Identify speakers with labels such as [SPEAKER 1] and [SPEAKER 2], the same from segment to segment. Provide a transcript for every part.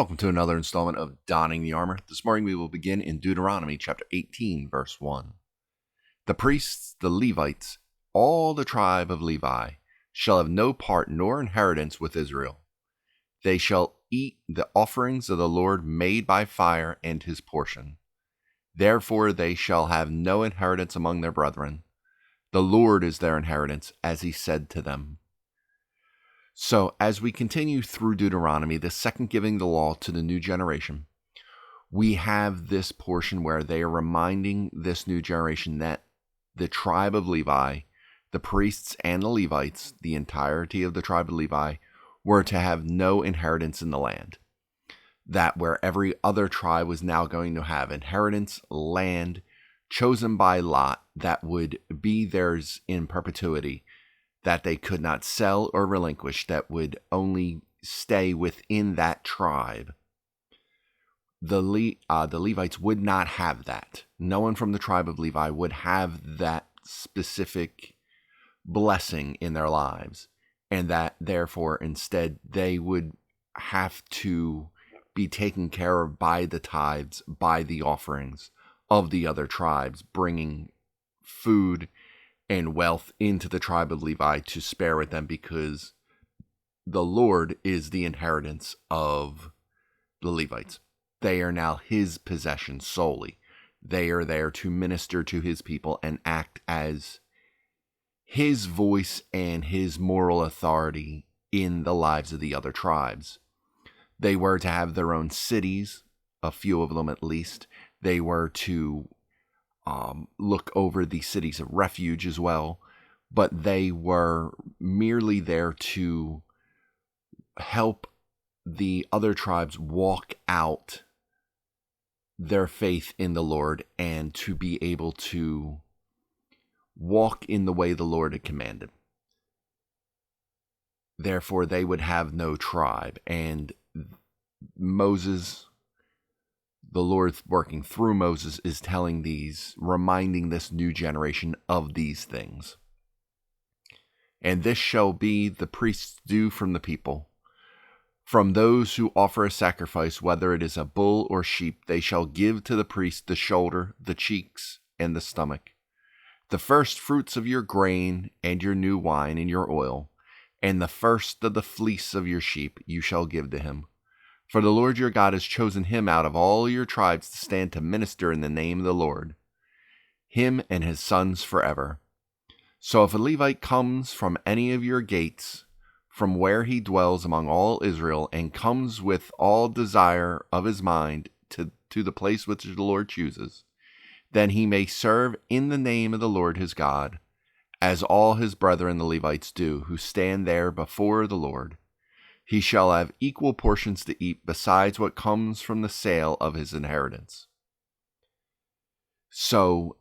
[SPEAKER 1] Welcome to another installment of Donning the Armor. This morning we will begin in Deuteronomy chapter 18, verse 1. The priests, the Levites, all the tribe of Levi, shall have no part nor inheritance with Israel. They shall eat the offerings of the Lord made by fire and his portion. Therefore they shall have no inheritance among their brethren. The Lord is their inheritance, as he said to them. So, as we continue through Deuteronomy, the second giving the law to the new generation, we have this portion where they are reminding this new generation that the tribe of Levi, the priests and the Levites, the entirety of the tribe of Levi, were to have no inheritance in the land. That where every other tribe was now going to have inheritance, land, chosen by lot, that would be theirs in perpetuity, that they could not sell or relinquish, that would only stay within that tribe. The Levites would not have that. No one from the tribe of Levi would have that specific blessing in their lives, and that therefore instead they would have to be taken care of by the tithes, by the offerings of the other tribes, bringing food and wealth into the tribe of Levi to spare with them, because the Lord is the inheritance of the Levites. They are now his possession solely. They are there to minister to his people and act as his voice and his moral authority in the lives of the other tribes. They were to have their own cities, a few of them at least. They were to look over the cities of refuge as well, but they were merely there to help the other tribes walk out their faith in the Lord and to be able to walk in the way the Lord had commanded. Therefore, they would have no tribe. And Moses, the Lord working through Moses, is reminding this new generation of these things. And this shall be the priest's due from the people. From those who offer a sacrifice, whether it is a bull or sheep, they shall give to the priest the shoulder, the cheeks, and the stomach, the first fruits of your grain and your new wine and your oil, and the first of the fleece of your sheep you shall give to him. For the Lord your God has chosen him out of all your tribes to stand to minister in the name of the Lord, him and his sons forever. So if a Levite comes from any of your gates, from where he dwells among all Israel, and comes with all desire of his mind to the place which the Lord chooses, then he may serve in the name of the Lord his God, as all his brethren the Levites do, who stand there before the Lord. He shall have equal portions to eat, besides what comes from the sale of his inheritance. So,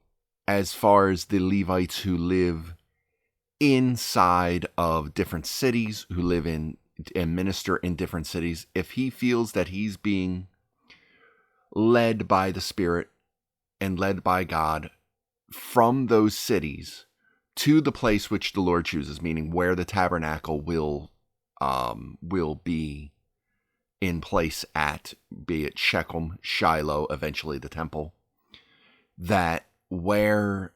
[SPEAKER 1] as far as the Levites who live inside of different cities, who live in and minister in different cities, if he feels that he's being led by the Spirit and led by God from those cities to the place which the Lord chooses, meaning where the tabernacle will be in place at, be it Shechem, Shiloh, eventually the temple, that wherever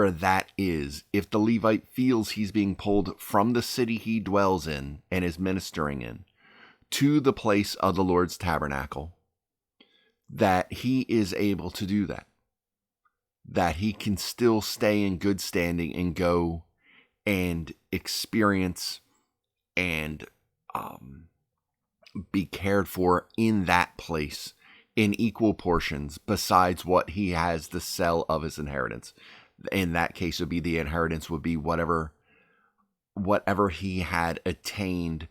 [SPEAKER 1] that is, if the Levite feels he's being pulled from the city he dwells in and is ministering in to the place of the Lord's tabernacle, that he is able to do that. That he can still stay in good standing and go and experience and be cared for in that place in equal portions, besides what he has the sell of his inheritance. In that case, would be the inheritance would be whatever he had attained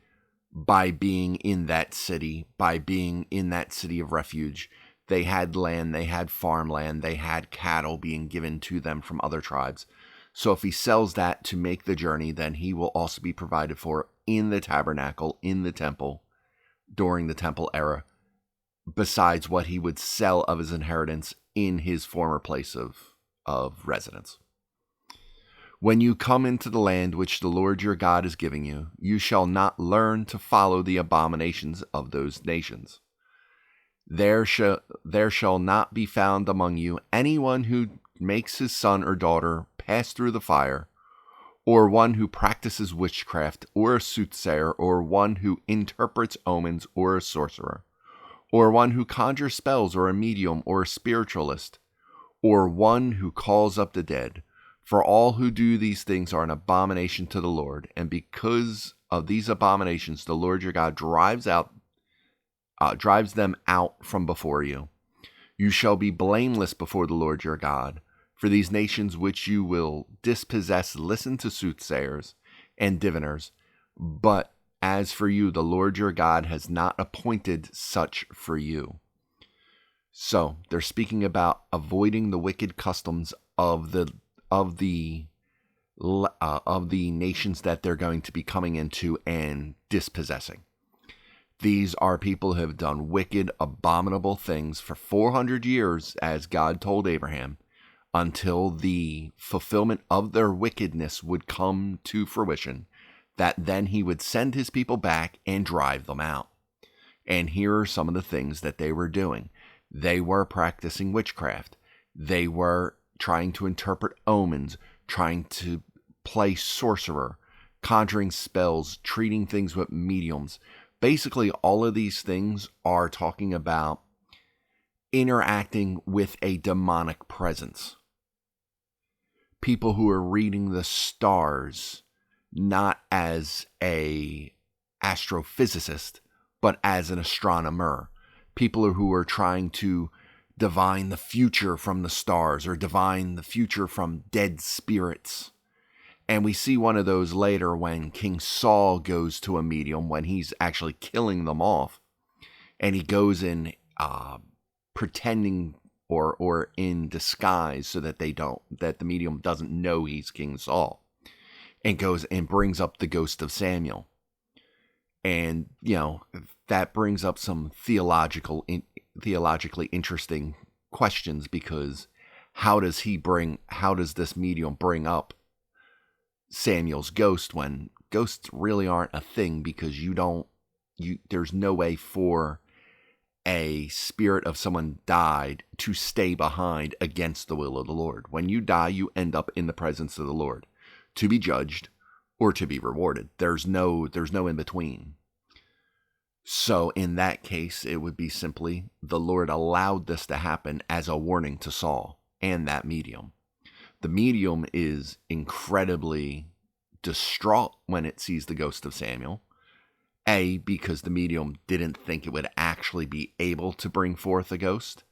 [SPEAKER 1] by being in that city, of refuge. They had land, they had farmland, they had cattle being given to them from other tribes. So if he sells that to make the journey, then he will also be provided for in the tabernacle, in the temple, during the temple era, besides what he would sell of his inheritance in his former place of residence. When you come into the land which the Lord your God is giving you, you shall not learn to follow the abominations of those nations. There shall not be found among you anyone who makes his son or daughter pass through the fire, or one who practices witchcraft, or a soothsayer, or one who interprets omens, or a sorcerer, or one who conjures spells, or a medium, or a spiritualist, or one who calls up the dead. For all who do these things are an abomination to the Lord, and because of these abominations, the Lord your God drives them out from before you. You shall be blameless before the Lord your God. For these nations which you will dispossess listen to soothsayers and diviners, but as for you, the Lord your God has not appointed such for you. So they're speaking about avoiding the wicked customs of the nations that they're going to be coming into and dispossessing. These are people who have done wicked, abominable things for 400 years, as God told Abraham, until the fulfillment of their wickedness would come to fruition, that then he would send his people back and drive them out. And here are some of the things that they were doing. They were practicing witchcraft. They were trying to interpret omens, trying to play sorcerer, conjuring spells, treating things with mediums. Basically, all of these things are talking about interacting with a demonic presence. People who are reading the stars not as a astrophysicist, but as an astronomer. People who are trying to divine the future from the stars or divine the future from dead spirits. And we see one of those later when King Saul goes to a medium when he's actually killing them off. And he goes in pretending or in disguise so that that the medium doesn't know he's King Saul. And goes and brings up the ghost of Samuel. And, that brings up some theologically interesting questions, because how does this medium bring up Samuel's ghost when ghosts really aren't a thing, because there's no way for a spirit of someone died to stay behind against the will of the Lord. When you die, you end up in the presence of the Lord to be judged or to be rewarded. There's no in between. So in that case, it would be simply the Lord allowed this to happen as a warning to Saul and that medium. The medium is incredibly distraught when it sees the ghost of Samuel. A, because the medium didn't think it would actually be able to bring forth a ghost,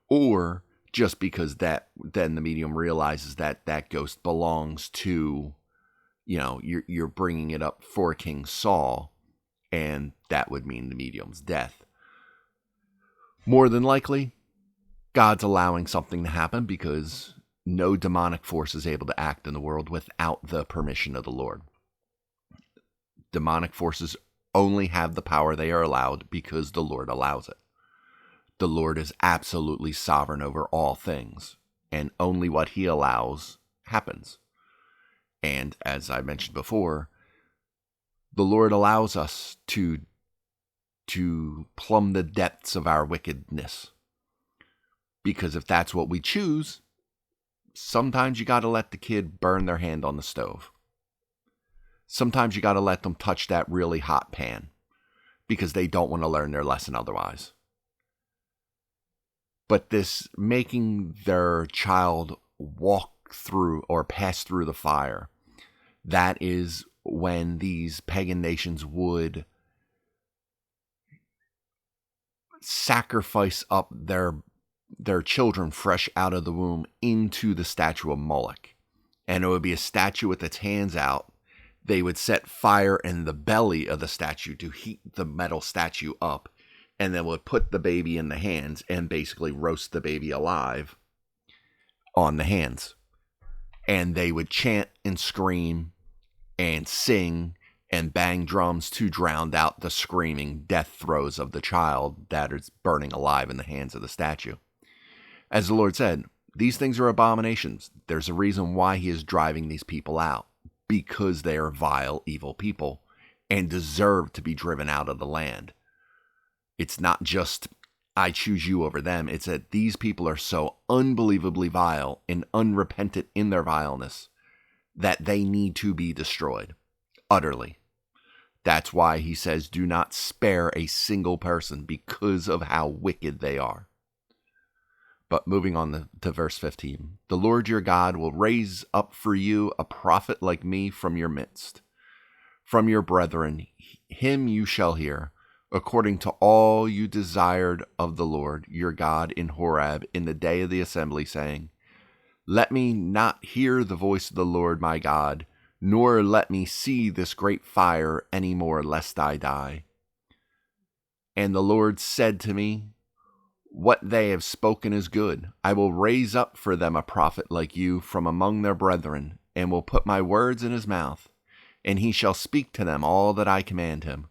[SPEAKER 1] or just because then the medium realizes that ghost belongs to, you're bringing it up for King Saul, and that would mean the medium's death. More than likely, God's allowing something to happen because no demonic force is able to act in the world without the permission of the Lord. Demonic forces only have the power they are allowed because the Lord allows it. The Lord is absolutely sovereign over all things, and only what he allows happens. And as I mentioned before, the Lord allows us to plumb the depths of our wickedness. Because if that's what we choose, sometimes you got to let the kid burn their hand on the stove. Sometimes you got to let them touch that really hot pan because they don't want to learn their lesson otherwise. But this making their child walk through or pass through the fire, that is when these pagan nations would sacrifice up their children fresh out of the womb into the statue of Moloch. And it would be a statue with its hands out. They would set fire in the belly of the statue to heat the metal statue up, and then would put the baby in the hands and basically roast the baby alive on the hands. And they would chant and scream and sing and bang drums to drown out the screaming death throes of the child that is burning alive in the hands of the statue. As the Lord said, these things are abominations. There's a reason why he is driving these people out, because they are vile, evil people and deserve to be driven out of the land. It's not just I choose you over them. It's that these people are so unbelievably vile and unrepentant in their vileness that they need to be destroyed utterly. That's why he says, do not spare a single person because of how wicked they are. But moving on to verse 15, the Lord your God will raise up for you a prophet like me from your midst, from your brethren. Him you shall hear, according to all you desired of the Lord your God in Horeb in the day of the assembly, saying, let me not hear the voice of the Lord my God, nor let me see this great fire any more, lest I die. And the Lord said to me, what they have spoken is good. I will raise up for them a prophet like you from among their brethren, and will put my words in his mouth, and he shall speak to them all that I command him.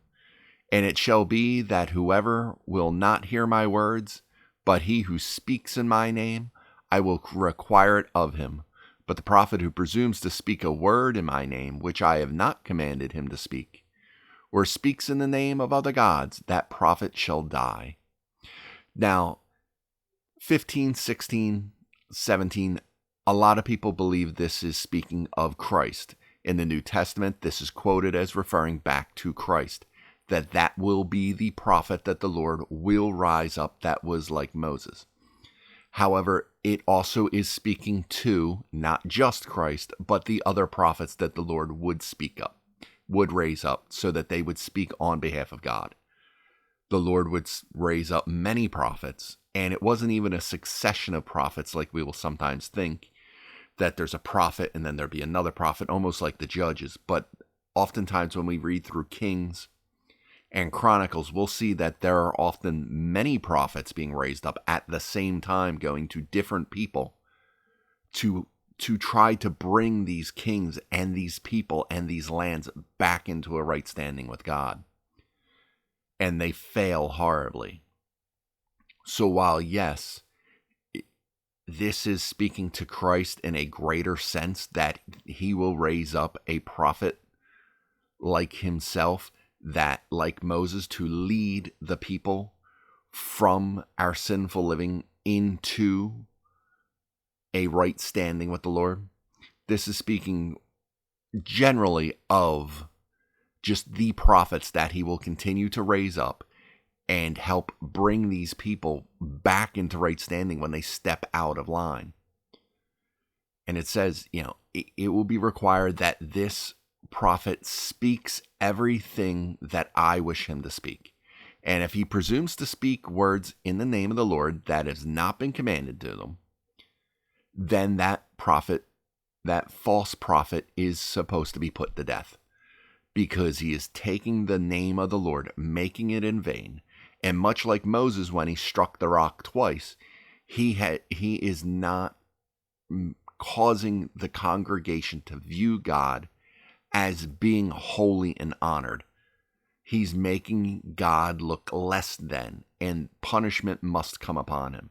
[SPEAKER 1] And it shall be that whoever will not hear my words, but he who speaks in my name, I will require it of him. But the prophet who presumes to speak a word in my name, which I have not commanded him to speak, or speaks in the name of other gods, that prophet shall die. Now, 15, 16, 17, a lot of people believe this is speaking of Christ. In the New Testament, this is quoted as referring back to Christ, that will be the prophet that the Lord will rise up that was like Moses. However, it also is speaking to not just Christ, but the other prophets that the Lord would speak up, would raise up, so that they would speak on behalf of God. The Lord would raise up many prophets, and it wasn't even a succession of prophets like we will sometimes think, that there's a prophet and then there'd be another prophet, almost like the judges. But oftentimes when we read through Kings and Chronicles, we'll see that there are often many prophets being raised up at the same time, going to different people to try to bring these kings and these people and these lands back into a right standing with God. And they fail horribly. So while, yes, this is speaking to Christ in a greater sense, that he will raise up a prophet like himself, that, like Moses, to lead the people from our sinful living into a right standing with the Lord. This is speaking generally of just the prophets that he will continue to raise up and help bring these people back into right standing when they step out of line. And it says, it will be required that this prophet speaks everything that I wish him to speak. And if he presumes to speak words in the name of the Lord that has not been commanded to them, then that prophet, that false prophet, is supposed to be put to death, because he is taking the name of the Lord, making it in vain. And much like Moses when he struck the rock twice, he is not causing the congregation to view God as being holy and honored. He's making God look less than, and punishment must come upon him.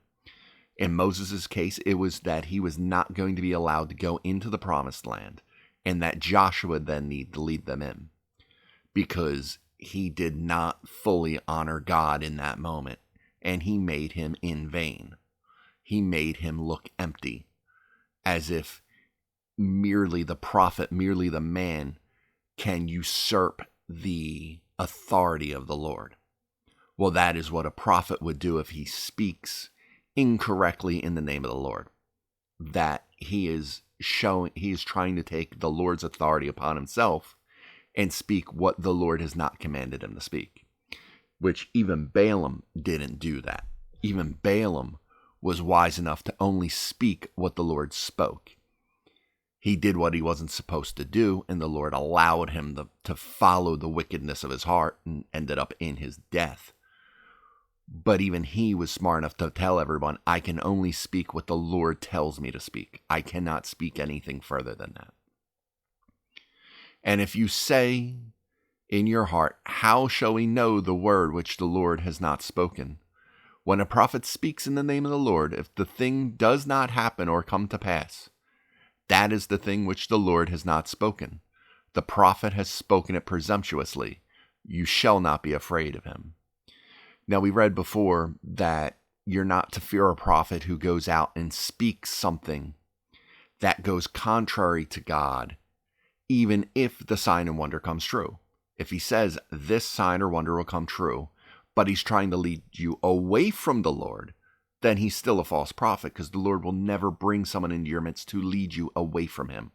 [SPEAKER 1] In Moses' case, it was that he was not going to be allowed to go into the promised land, and that Joshua then needed to lead them in, because he did not fully honor God in that moment, and he made him in vain. He made him look empty, as if merely the prophet, merely the man, can usurp the authority of the Lord. Well, that is what a prophet would do if he speaks incorrectly in the name of the Lord. That he is trying to take the Lord's authority upon himself and speak what the Lord has not commanded him to speak. Which even Balaam didn't do that. Even Balaam was wise enough to only speak what the Lord spoke. He did what he wasn't supposed to do, and the Lord allowed him to follow the wickedness of his heart and ended up in his death. But even he was smart enough to tell everyone, I can only speak what the Lord tells me to speak. I cannot speak anything further than that. And if you say in your heart, how shall we know the word which the Lord has not spoken? When a prophet speaks in the name of the Lord, if the thing does not happen or come to pass, that is the thing which the Lord has not spoken. The prophet has spoken it presumptuously. You shall not be afraid of him. Now, we read before that you're not to fear a prophet who goes out and speaks something that goes contrary to God, even if the sign and wonder comes true. If he says this sign or wonder will come true, but he's trying to lead you away from the Lord, then he's still a false prophet, because the Lord will never bring someone into your midst to lead you away from him.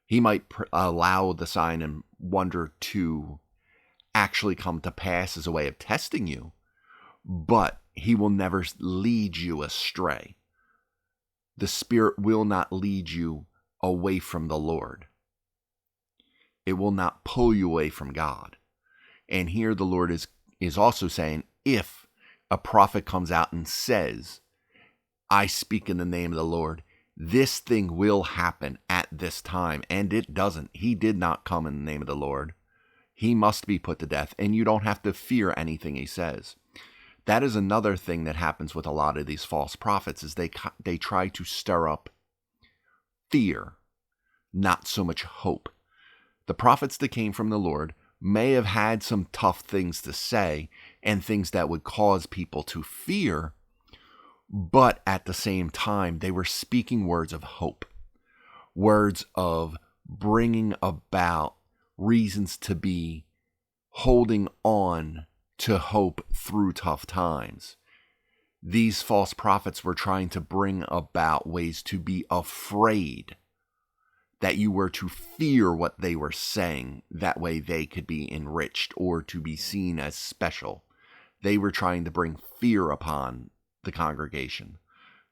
[SPEAKER 1] He might allow the sign and wonder to actually come to pass as a way of testing you, but he will never lead you astray. The Spirit will not lead you away from the Lord. It will not pull you away from God. And here the Lord is also saying, if a prophet comes out and says, I speak in the name of the Lord, this thing will happen at this time. And it doesn't. He did not come in the name of the Lord. He must be put to death, and you don't have to fear anything he says. That is another thing that happens with a lot of these false prophets, is they try to stir up fear, not so much hope. The prophets that came from the Lord may have had some tough things to say and things that would cause people to fear, but at the same time, they were speaking words of hope, words of bringing about reasons to be holding on to hope through tough times. These false prophets were trying to bring about ways to be afraid, that you were to fear what they were saying. That way they could be enriched or to be seen as special. They were trying to bring fear upon the congregation,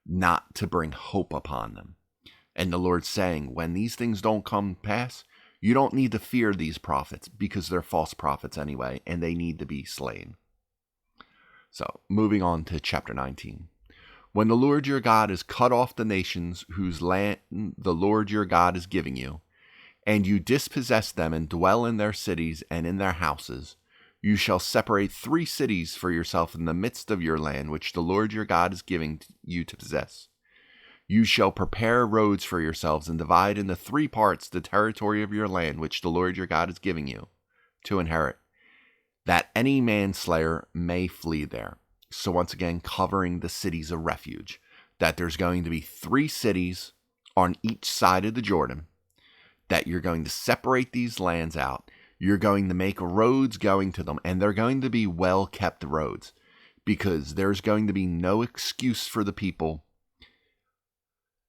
[SPEAKER 1] not to bring hope upon them. And the Lord's saying, when these things don't come pass, you don't need to fear these prophets, because they're false prophets anyway, and they need to be slain. So, moving on to chapter 19. When the Lord your God has cut off the nations whose land the Lord your God is giving you, and you dispossess them and dwell in their cities and in their houses, you shall separate 3 cities for yourself in the midst of your land, which the Lord your God is giving you to possess. You shall prepare roads for yourselves and divide into 3 parts the territory of your land, which the Lord your God is giving you to inherit, that any manslayer may flee there. So once again, covering the cities of refuge, that there's going to be 3 cities on each side of the Jordan, that you're going to separate these lands out. You're going to make roads going to them, and they're going to be well-kept roads, because there's going to be no excuse for the people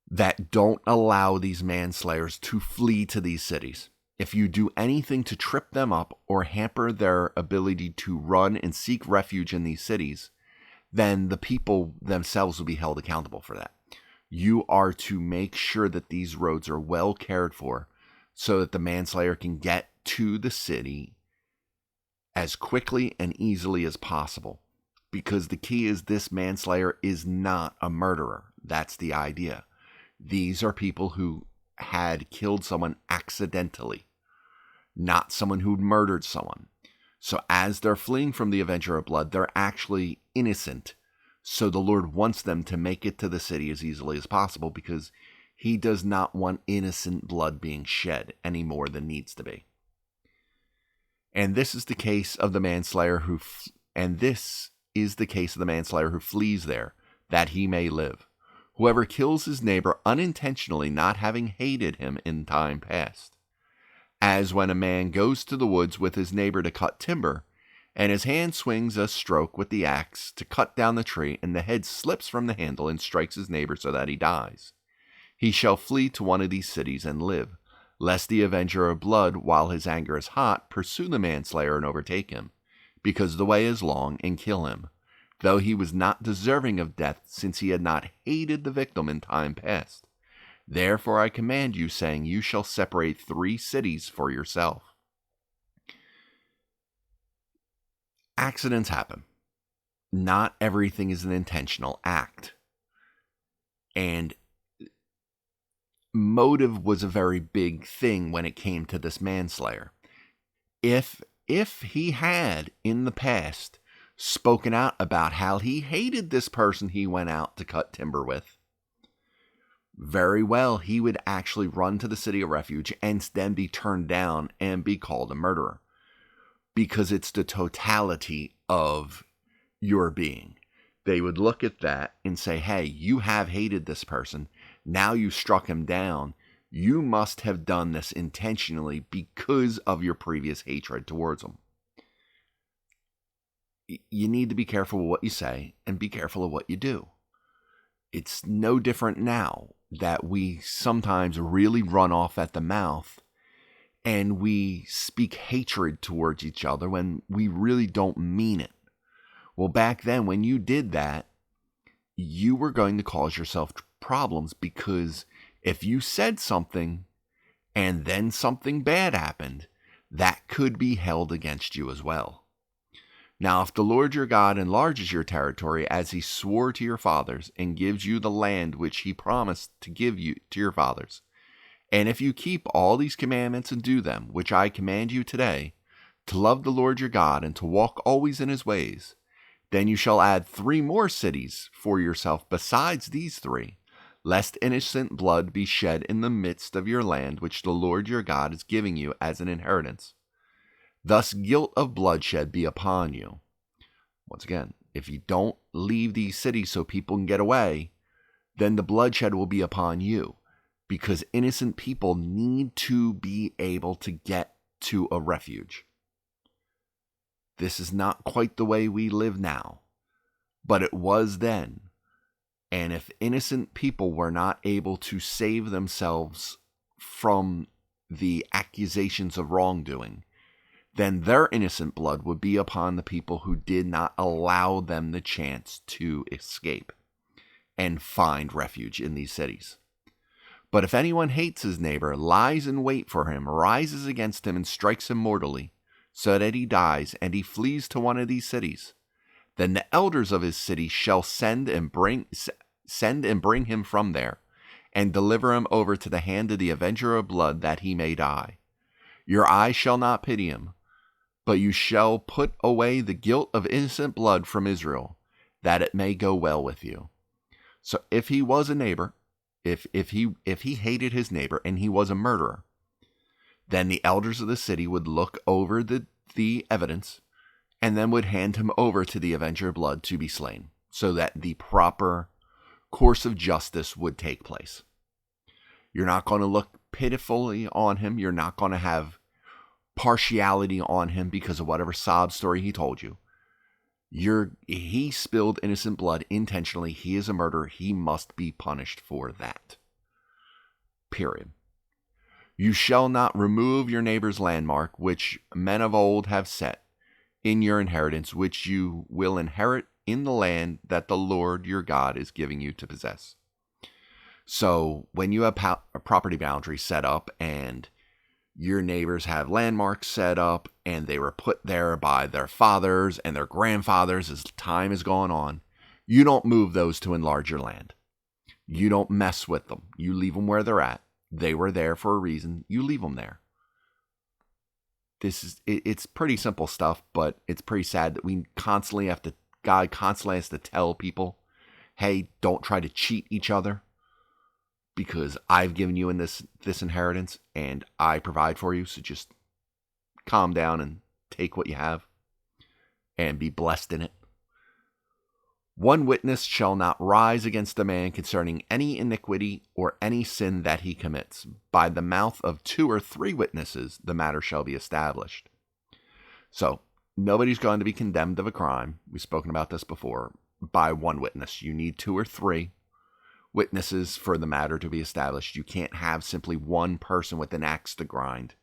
[SPEAKER 1] that don't allow these manslayers to flee to these cities. If you do anything to trip them up or hamper their ability to run and seek refuge in these cities, then the people themselves will be held accountable for that. You are to make sure that these roads are well cared for, so that the manslayer can get to the city as quickly and easily as possible. Because the key is, this manslayer is not a murderer. That's the idea. These are people who had killed someone accidentally, not someone who murdered someone. So as they're fleeing from the avenger of blood, they're actually innocent. So the Lord wants them to make it to the city as easily as possible, because he does not want innocent blood being shed any more than needs to be. And this is the case of the manslayer who flees there, that he may live. Whoever kills his neighbor unintentionally, not having hated him in time past. As when a man goes to the woods with his neighbor to cut timber, and his hand swings a stroke with the axe to cut down the tree, and the head slips from the handle and strikes his neighbor so that he dies. He shall flee to one of these cities and live, lest the avenger of blood, while his anger is hot, pursue the manslayer and overtake him, because the way is long, and kill him, though he was not deserving of death, since he had not hated the victim in time past. Therefore I command you, saying, you shall separate 3 cities for yourself. Accidents happen. Not everything is an intentional act. And motive was a very big thing when it came to this manslayer. If he had in the past spoken out about how he hated this person he went out to cut timber with, very well, he would actually run to the city of refuge and then be turned down and be called a murderer. Because it's the totality of your being. They would look at that and say, hey, you have hated this person. Now you struck him down. You must have done this intentionally because of your previous hatred towards him. You need to be careful with what you say and be careful of what you do. It's no different now that we sometimes really run off at the mouth and we speak hatred towards each other when we really don't mean it. Well, back then, when you did that, you were going to cause yourself problems, because if you said something and then something bad happened, that could be held against you as well. Now, if the Lord your God enlarges your territory as he swore to your fathers and gives you the land which he promised to give you to your fathers, and if you keep all these commandments and do them, which I command you today, to love the Lord your God and to walk always in his ways, then you shall add 3 more cities for yourself besides these 3, lest innocent blood be shed in the midst of your land which the Lord your God is giving you as an inheritance. Thus guilt of bloodshed be upon you. Once again, if you don't leave these cities so people can get away, then the bloodshed will be upon you, because innocent people need to be able to get to a refuge. This is not quite the way we live now, but it was then. And if innocent people were not able to save themselves from the accusations of wrongdoing, then their innocent blood would be upon the people who did not allow them the chance to escape and find refuge in these cities. But if anyone hates his neighbor, lies in wait for him, rises against him, and strikes him mortally, so that he dies, and he flees to one of these cities, then the elders of his city shall send and bring him from there, and deliver him over to the hand of the avenger of blood, that he may die. Your eye shall not pity him, but you shall put away the guilt of innocent blood from Israel, that it may go well with you. So if he was a neighbor, if he hated his neighbor and he was a murderer, then the elders of the city would look over the evidence and then would hand him over to the avenger of blood to be slain, so that the proper course of justice would take place. You're not going to look pitifully on him. You're not going to have partiality on him because of whatever sob story he told you. He spilled innocent blood intentionally. He is a murderer. He must be punished for that. Period. You shall not remove your neighbor's landmark, which men of old have set in your inheritance, which you will inherit in the land that the Lord your God is giving you to possess. So when you have a property boundary set up and your neighbors have landmarks set up and they were put there by their fathers and their grandfathers as time has gone on, you don't move those to enlarge your land. You don't mess with them. You leave them where they're at. They were there for a reason. You leave them there. It's pretty simple stuff, but it's pretty sad that God constantly has to tell people, hey, don't try to cheat each other, because I've given you in this inheritance and I provide for you. So just calm down and take what you have and be blessed in it. One witness shall not rise against a man concerning any iniquity or any sin that he commits. By the mouth of 2 or 3 witnesses, the matter shall be established. So nobody's going to be condemned of a crime. We've spoken about this before. By one witness. You need 2 or 3 witnesses for the matter to be established. You can't have simply one person with an axe to grind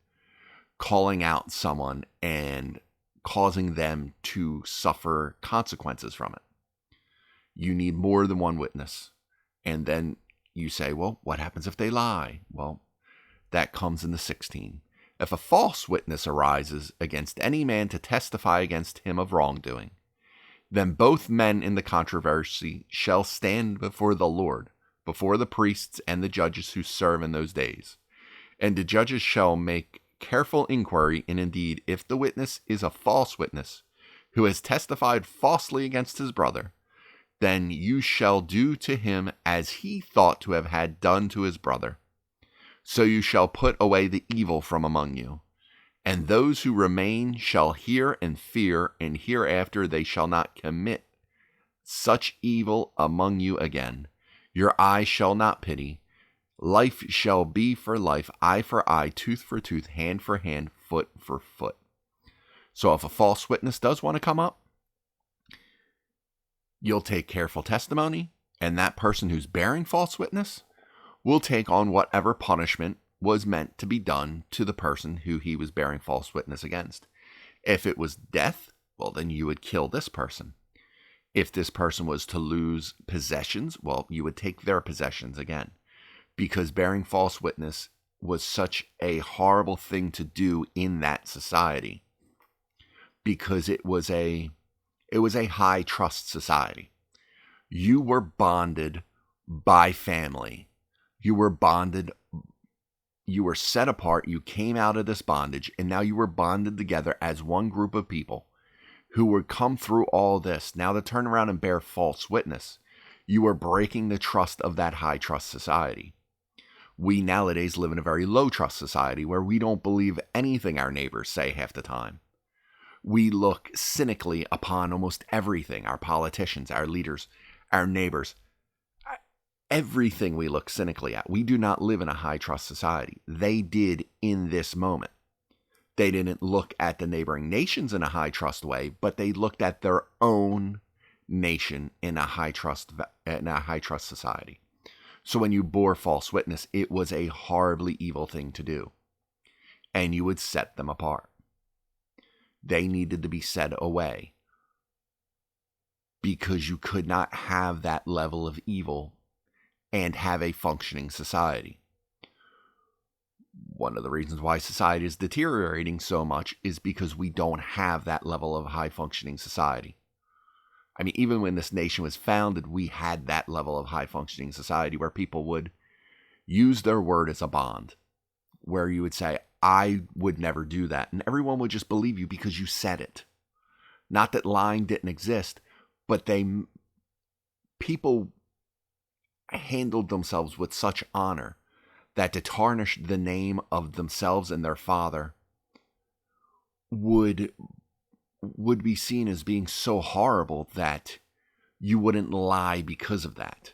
[SPEAKER 1] calling out someone and causing them to suffer consequences from it. You need more than one witness. And then you say, well, what happens if they lie? Well, that comes in the 16. If a false witness arises against any man to testify against him of wrongdoing, then both men in the controversy shall stand before the Lord, before the priests and the judges who serve in those days. And the judges shall make careful inquiry, and indeed, if the witness is a false witness, who has testified falsely against his brother, then you shall do to him as he thought to have had done to his brother. So you shall put away the evil from among you. And those who remain shall hear and fear, and hereafter they shall not commit such evil among you again. Your eye shall not pity. Life shall be for life, eye for eye, tooth for tooth, hand for hand, foot for foot. So if a false witness does want to come up, you'll take careful testimony, and that person who's bearing false witness will take on whatever punishment was meant to be done to the person who he was bearing false witness against. If it was death, well, then you would kill this person. If this person was to lose possessions, well, you would take their possessions again. Because bearing false witness was such a horrible thing to do in that society. Because it was a high trust society. You were bonded by family. You were bonded, you were set apart, you came out of this bondage, and now you were bonded together as one group of people who would come through all this. Now to turn around and bear false witness, you are breaking the trust of that high trust society. We nowadays live in a very low trust society where we don't believe anything our neighbors say half the time. We look cynically upon almost everything, our politicians, our leaders, our neighbors. Everything we look cynically at. We do not live in a high trust society. They did in this moment. They didn't look at the neighboring nations in a high trust way, but they looked at their own nation in a high trust society. So when you bore false witness, it was a horribly evil thing to do. And you would set them apart. They needed to be set away. Because you could not have that level of evil and have a functioning society. One of the reasons why society is deteriorating so much is because we don't have that level of high-functioning society. I mean, even when this nation was founded, we had that level of high-functioning society where people would use their word as a bond, where you would say, I would never do that, and everyone would just believe you because you said it. Not that lying didn't exist, but people handled themselves with such honor that to tarnish the name of themselves and their father would be seen as being so horrible that you wouldn't lie because of that.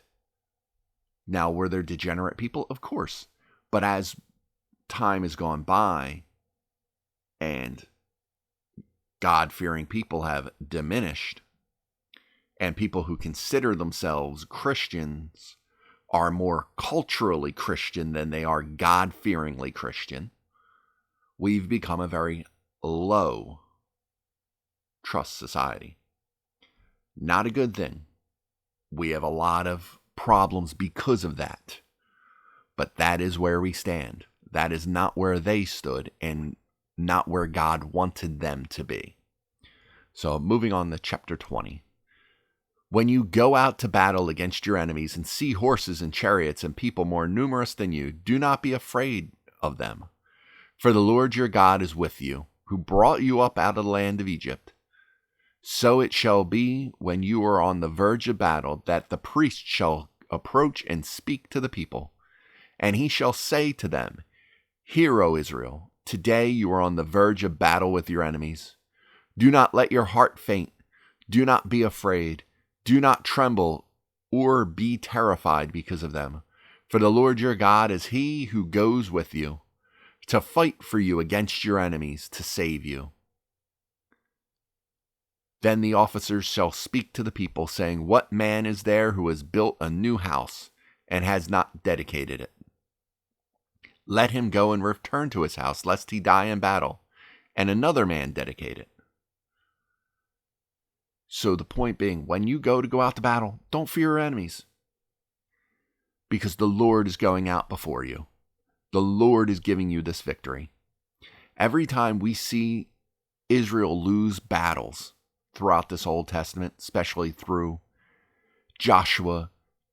[SPEAKER 1] Now, were there degenerate people? Of course. But as time has gone by and God-fearing people have diminished, and people who consider themselves Christians are more culturally Christian than they are God-fearingly Christian, we've become a very low trust society. Not a good thing. We have a lot of problems because of that. But that is where we stand. That is not where they stood and not where God wanted them to be. So moving on to chapter 20. When you go out to battle against your enemies and see horses and chariots and people more numerous than you, do not be afraid of them. For the Lord your God is with you, who brought you up out of the land of Egypt. So it shall be when you are on the verge of battle that the priest shall approach and speak to the people. And he shall say to them, Hear, O Israel, today you are on the verge of battle with your enemies. Do not let your heart faint. Do not be afraid. Do not tremble or be terrified because of them. For the Lord your God is he who goes with you to fight for you against your enemies to save you. Then the officers shall speak to the people, saying, What man is there who has built a new house and has not dedicated it? Let him go and return to his house, lest he die in battle, and another man dedicate it. So the point being, when you go out to battle, don't fear your enemies. Because the Lord is going out before you. The Lord is giving you this victory. Every time we see Israel lose battles throughout this Old Testament, especially through Joshua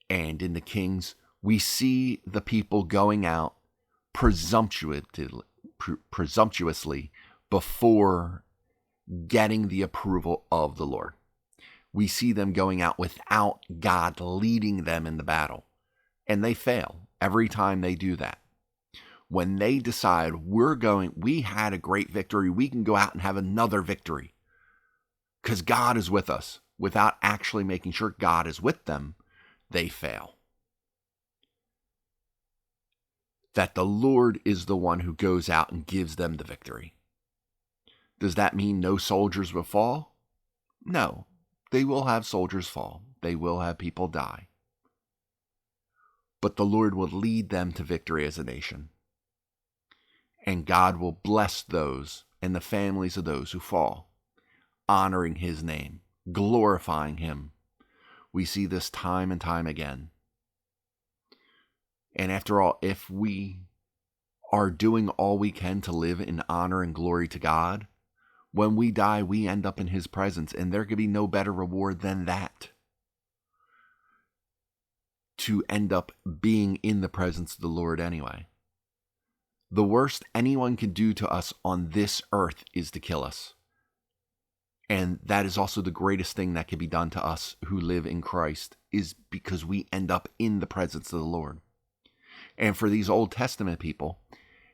[SPEAKER 1] and in the Kings, we see the people going out presumptuously before getting the approval of the Lord. We see them going out without God leading them in the battle. And they fail every time they do that. when they decide we had a great victory, we can go out and have another victory because God is with us, without actually making sure God is with them, they fail. That the Lord is the one who goes out and gives them the victory. Does that mean no soldiers will fall? No, they will have soldiers fall. They will have people die. But the Lord will lead them to victory as a nation. And God will bless those and the families of those who fall, honoring his name, glorifying him. We see this time and time again. And after all, if we are doing all we can to live in honor and glory to God, when we die, we end up in his presence, and there could be no better reward than that. To end up being in the presence of the Lord anyway. The worst anyone can do to us on this earth is to kill us. And that is also the greatest thing that can be done to us who live in Christ, is because we end up in the presence of the Lord. And for these Old Testament people,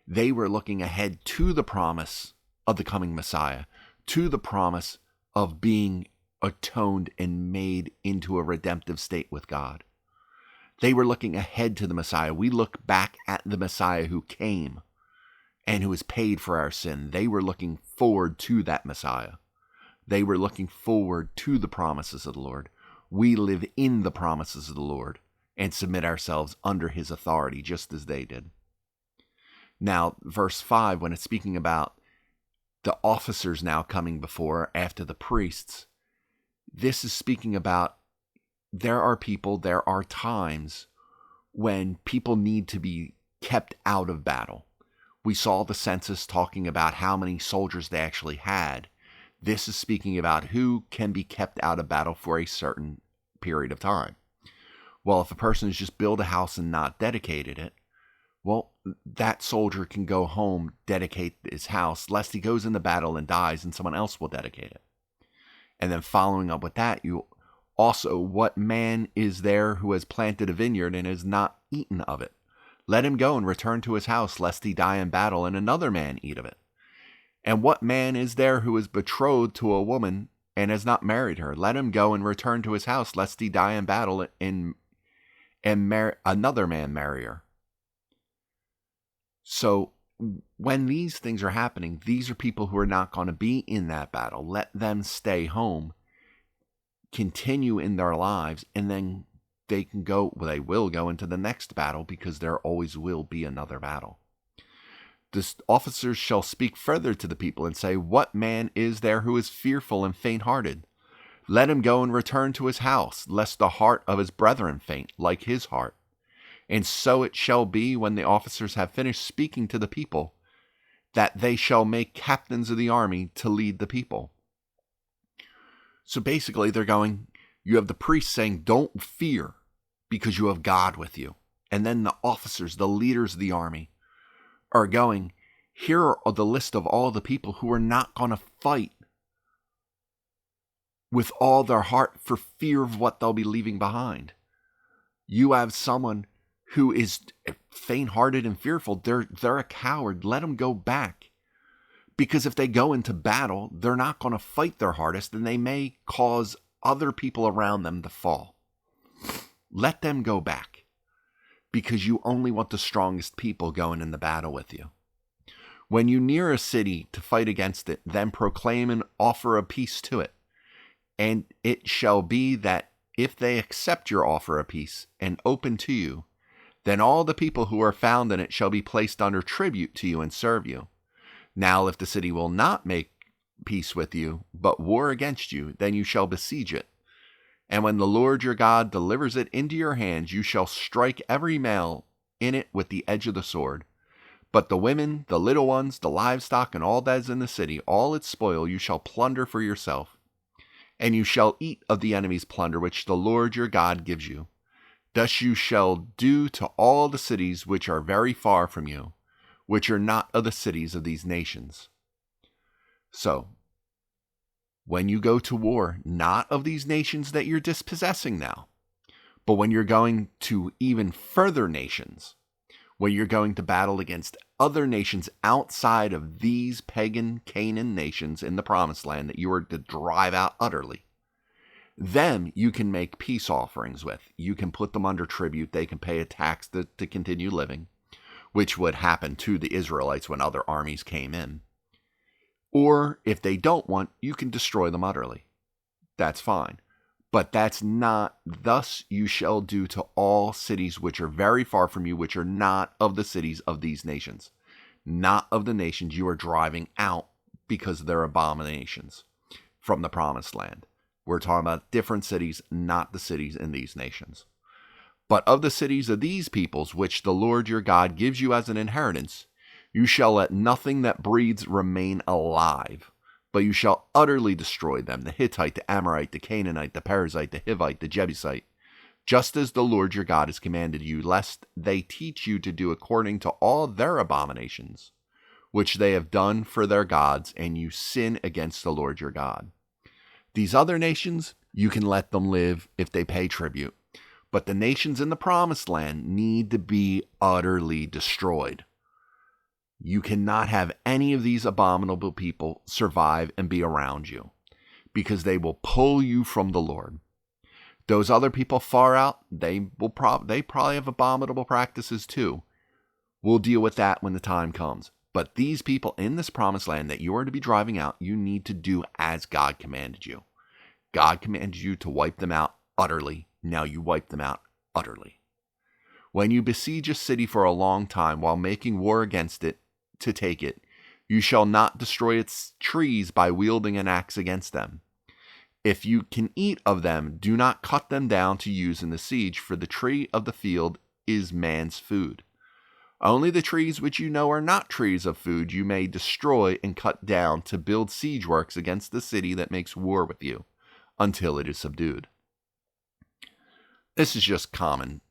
[SPEAKER 1] they were looking ahead to the promise of the coming Messiah, to the promise of being atoned and made into a redemptive state with God. They were looking ahead to the Messiah. We look back at the Messiah who came and who has paid for our sin. They were looking forward to that Messiah. They were looking forward to the promises of the Lord. We live in the promises of the Lord and submit ourselves under his authority, just as they did. Now, verse 5, when it's speaking about the officers now coming before, after the priests, this is speaking about there are times when people need to be kept out of battle. We saw the census talking about how many soldiers they actually had. This is speaking about who can be kept out of battle for a certain period of time. Well, if a person has just built a house and not dedicated it, well, that soldier can go home, dedicate his house, lest he goes into battle and dies and someone else will dedicate it. And then following up with that, you also, what man is there who has planted a vineyard and has not eaten of it? Let him go and return to his house, lest he die in battle and another man eat of it. And what man is there who is betrothed to a woman and has not married her? Let him go and return to his house, lest he die in battle and another man marry her. So when these things are happening, these are people who are not going to be in that battle. Let them stay home, continue in their lives, and then they will go into the next battle, because there always will be another battle. The officers shall speak further to the people and say, what man is there who is fearful and faint-hearted? Let him go and return to his house, lest the heart of his brethren faint, like his heart. And so it shall be, when the officers have finished speaking to the people, that they shall make captains of the army to lead the people. So basically you have the priests saying, don't fear, because you have God with you. And then the officers, the leaders of the army, are going, here are the list of all the people who are not going to fight with all their heart for fear of what they'll be leaving behind. You have someone who is faint-hearted and fearful. They're a coward. Let them go back. Because if they go into battle, they're not going to fight their hardest, and they may cause other people around them to fall. Let them go back, because you only want the strongest people going in the battle with you. When you near a city to fight against it, then proclaim and offer a peace to it. And it shall be that if they accept your offer of peace and open to you, then all the people who are found in it shall be placed under tribute to you and serve you. Now, if the city will not make peace with you, but war against you, then you shall besiege it. And when the Lord your God delivers it into your hands, you shall strike every male in it with the edge of the sword. But the women, the little ones, the livestock, and all that is in the city, all its spoil, you shall plunder for yourself. And you shall eat of the enemy's plunder, which the Lord your God gives you. Thus you shall do to all the cities which are very far from you, which are not of the cities of these nations. So, when you go to war, not of these nations that you're dispossessing now, but when you're going to even further nations, when you're going to battle against other nations outside of these pagan Canaan nations in the promised land that you are to drive out utterly, them you can make peace offerings with. You can put them under tribute. They can pay a tax to continue living, which would happen to the Israelites when other armies came in. Or if they don't want, you can destroy them utterly. That's fine. But that's not, thus you shall do to all cities which are very far from you, which are not of the cities of these nations. Not of the nations you are driving out because of their abominations from the promised land. We're talking about different cities, not the cities in these nations. But of the cities of these peoples, which the Lord your God gives you as an inheritance, you shall let nothing that breathes remain alive, but you shall utterly destroy them, the Hittite, the Amorite, the Canaanite, the Perizzite, the Hivite, the Jebusite, just as the Lord your God has commanded you, lest they teach you to do according to all their abominations, which they have done for their gods, and you sin against the Lord your God. These other nations, you can let them live if they pay tribute. But the nations in the promised land need to be utterly destroyed. You cannot have any of these abominable people survive and be around you, because they will pull you from the Lord. Those other people far out, they probably have abominable practices too. We'll deal with that when the time comes. But these people in this promised land that you are to be driving out, you need to do as God commanded you. God commanded you to wipe them out utterly. Now you wipe them out utterly. When you besiege a city for a long time while making war against it to take it, you shall not destroy its trees by wielding an axe against them. If you can eat of them, do not cut them down to use in the siege, for the tree of the field is man's food. Only the trees which you know are not trees of food you may destroy and cut down to build siege works against the city that makes war with you, until it is subdued. This is just common.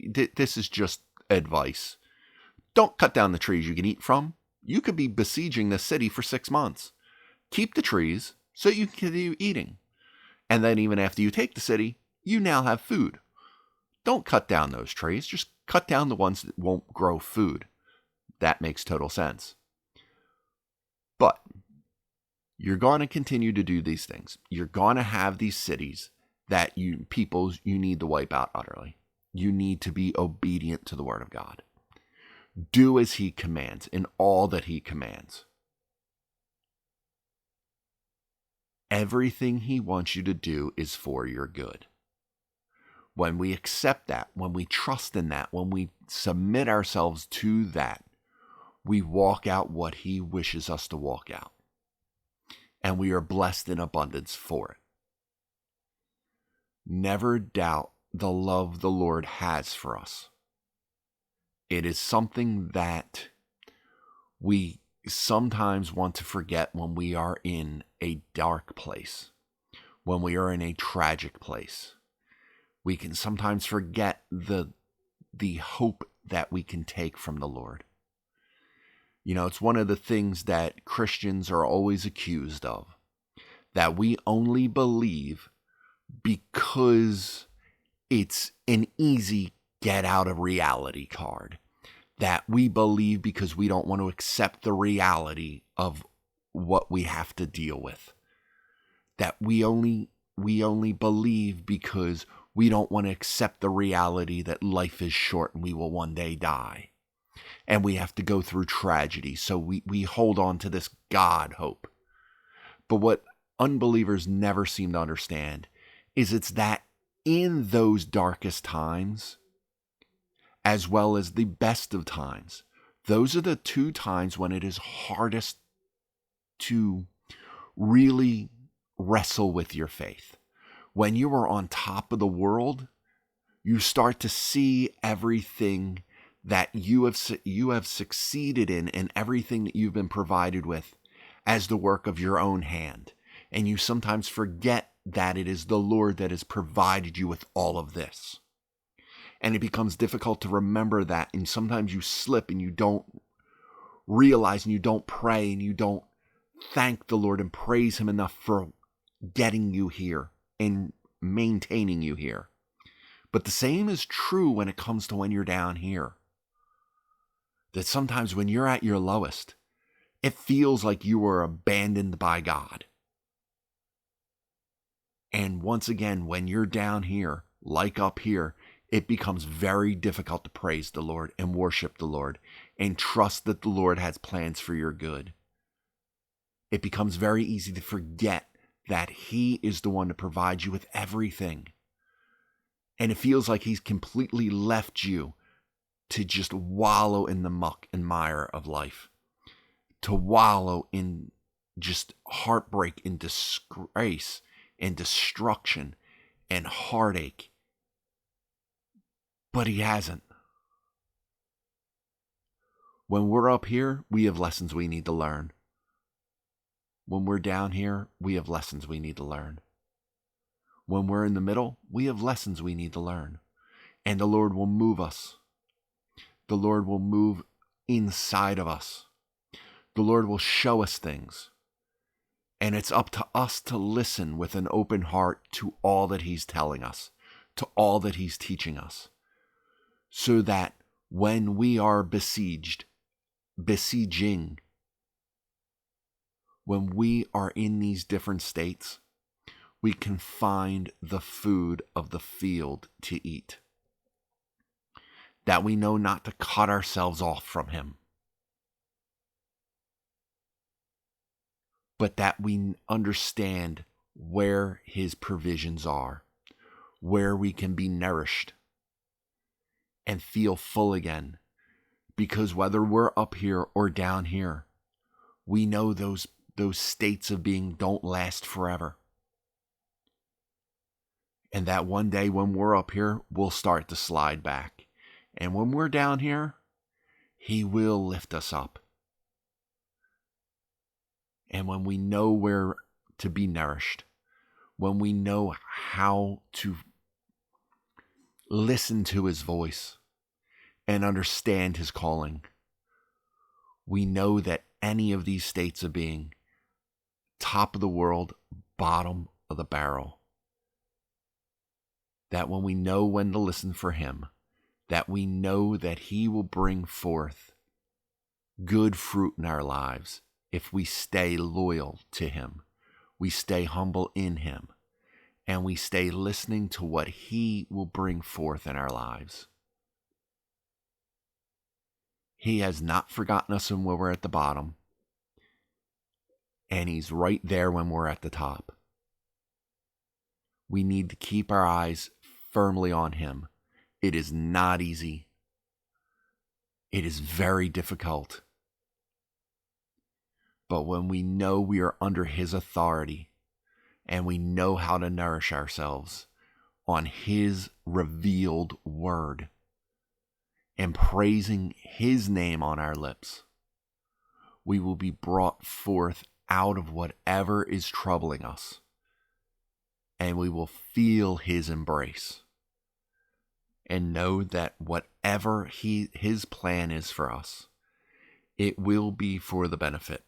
[SPEAKER 1] This is just advice. Don't cut down the trees you can eat from. You could be besieging the city for 6 months. Keep the trees so you can continue eating. And then even after you take the city, you now have food. Don't cut down those trees. Just cut down the ones that won't grow food. That makes total sense. But you're going to continue to do these things. You're going to have these cities that you need to wipe out utterly. You need to be obedient to the word of God. Do as he commands in all that he commands. Everything he wants you to do is for your good. When we accept that, when we trust in that, when we submit ourselves to that, we walk out what he wishes us to walk out. And we are blessed in abundance for it. Never doubt the love the Lord has for us. It is something that we sometimes want to forget when we are in a dark place, when we are in a tragic place. We can sometimes forget the hope that we can take from the Lord. You know, it's one of the things that Christians are always accused of, that we only believe because it's an easy get out of reality card, that we believe because we don't want to accept the reality of what we have to deal with, that we only believe because we don't want to accept the reality that life is short and we will one day die. And we have to go through tragedy. So we hold on to this God hope. But what unbelievers never seem to understand is it's that in those darkest times, as well as the best of times, those are the two times when it is hardest to really wrestle with your faith. When you are on top of the world, you start to see everything that you have succeeded in and everything that you've been provided with as the work of your own hand. And you sometimes forget that it is the Lord that has provided you with all of this. And it becomes difficult to remember that. And sometimes you slip and you don't realize and you don't pray and you don't thank the Lord and praise him enough for getting you here and maintaining you here. But the same is true when it comes to when you're down here. That sometimes when you're at your lowest, it feels like you were abandoned by God. And once again, when you're down here, like up here, it becomes very difficult to praise the Lord and worship the Lord and trust that the Lord has plans for your good. It becomes very easy to forget that He is the one to provide you with everything. And it feels like He's completely left you to just wallow in the muck and mire of life, to wallow in just heartbreak and disgrace and destruction and heartache. But He hasn't. When we're up here, we have lessons we need to learn. When we're down here, we have lessons we need to learn. When we're in the middle, we have lessons we need to learn. And the Lord will move us. The Lord will move inside of us. The Lord will show us things. And it's up to us to listen with an open heart to all that He's telling us, to all that He's teaching us. So that when we are besieging, when we are in these different states, we can find the food of the field to eat. That we know not to cut ourselves off from Him, but that we understand where His provisions are, where we can be nourished and feel full again. Because whether we're up here or down here, we know those states of being don't last forever. And that one day when we're up here, we'll start to slide back. And when we're down here, He will lift us up. And when we know where to be nourished, when we know how to listen to His voice and understand His calling, we know that any of these states of being, top of the world, bottom of the barrel, that when we know when to listen for Him, that we know that He will bring forth good fruit in our lives if we stay loyal to Him, we stay humble in Him, and we stay listening to what He will bring forth in our lives. He has not forgotten us when we're at the bottom, and He's right there when we're at the top. We need to keep our eyes firmly on Him. It is not easy. It is very difficult. But when we know we are under His authority and we know how to nourish ourselves on His revealed word and praising His name on our lips, we will be brought forth out of whatever is troubling us, and we will feel His embrace and know that whatever His plan is for us, it will be for the benefit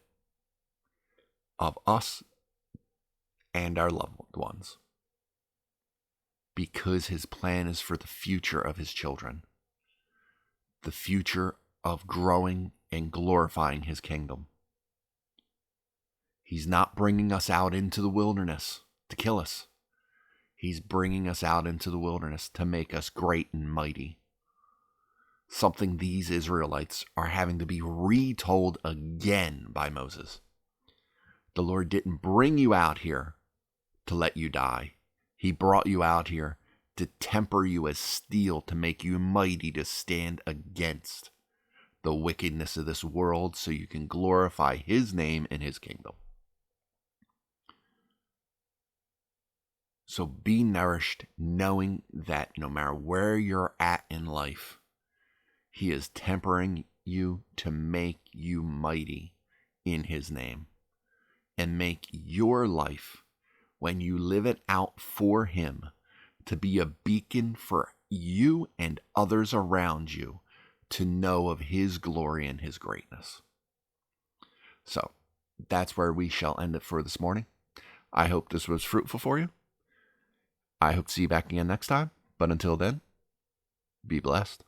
[SPEAKER 1] of us and our loved ones, because His plan is for the future of His children, the future of growing and glorifying His kingdom. He's not bringing us out into the wilderness to kill us. He's bringing us out into the wilderness to make us great and mighty. Something these Israelites are having to be retold again by Moses. The Lord didn't bring you out here to let you die. He brought you out here to temper you as steel, to make you mighty, to stand against the wickedness of this world so you can glorify His name and His kingdom. So be nourished, knowing that no matter where you're at in life, He is tempering you to make you mighty in His name, and make your life, when you live it out for Him, to be a beacon for you and others around you to know of His glory and His greatness. So that's where we shall end it for this morning. I hope this was fruitful for you. I hope to see you back again next time. But until then, be blessed.